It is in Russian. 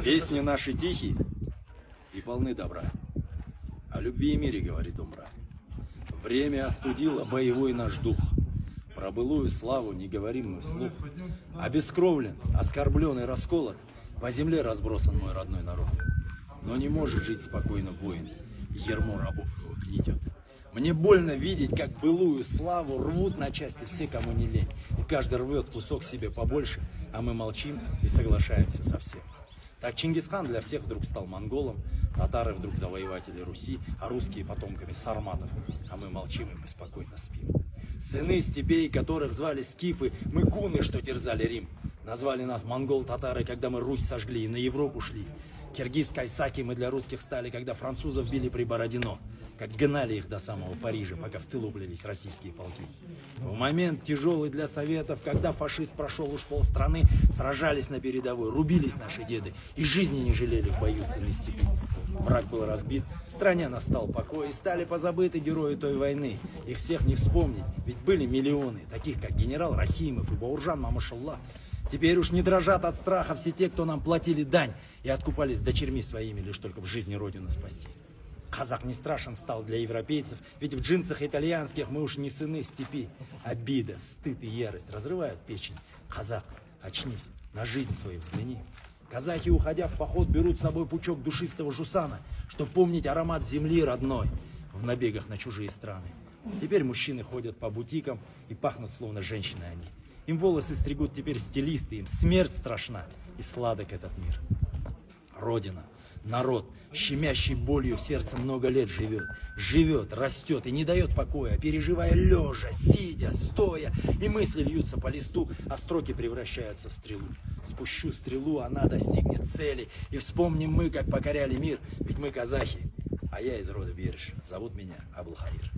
Песни наши тихие и полны добра. О любви и мире говорит Умра. Время остудило боевой наш дух. Про былую славу не говорим мы вслух. Обескровлен, оскорблен и расколот, по земле разбросан мой родной народ. Но не может жить спокойно воин, ярмо рабов его гнетет. Мне больно видеть, как былую славу рвут на части все, кому не лень. И каждый рвет кусок себе побольше, а мы молчим и соглашаемся со всем. Так Чингисхан для всех вдруг стал монголом, татары вдруг завоеватели Руси, а русские потомками сарматов. А мы молчим, и мы спокойно спим. Сыны степей, которых звали скифы, мы гунны, что терзали Рим. Назвали нас монгол-татары, когда мы Русь сожгли и на Европу шли. Киргиз-кайсаки мы для русских стали, когда французов били при Бородино, как гнали их до самого Парижа, пока в тылу плелись российские полки. В момент тяжелый для советов, когда фашист прошел уж полстраны, сражались на передовой, рубились наши деды и жизни не жалели в бою сыны степи. Враг был разбит, в стране настал покой, и стали позабыты герои той войны. Их всех не вспомнить, ведь были миллионы, таких как генерал Рахимов и Бауржан Мамашалла. Теперь уж не дрожат от страха все те, кто нам платили дань и откупались дочерьми своими, лишь только в жизни родину спасти. Казах не страшен стал для европейцев, ведь в джинсах итальянских мы уж не сыны степи. Обида, стыд и ярость разрывают печень. Казах, очнись, на жизнь свою взгляни. Казахи, уходя в поход, берут с собой пучок душистого жусана, чтоб помнить аромат земли родной в набегах на чужие страны. Теперь мужчины ходят по бутикам и пахнут, словно женщины они. Им волосы стригут теперь стилисты, им смерть страшна, и сладок этот мир. Родина, народ, щемящий болью в сердце много лет живет. Живет, растет и не дает покоя, переживая лежа, сидя, стоя. И мысли льются по листу, а строки превращаются в стрелу. Спущу стрелу, она достигнет цели. И вспомним мы, как покоряли мир, ведь мы казахи, а я из рода Береш. Зовут меня Абулхаир.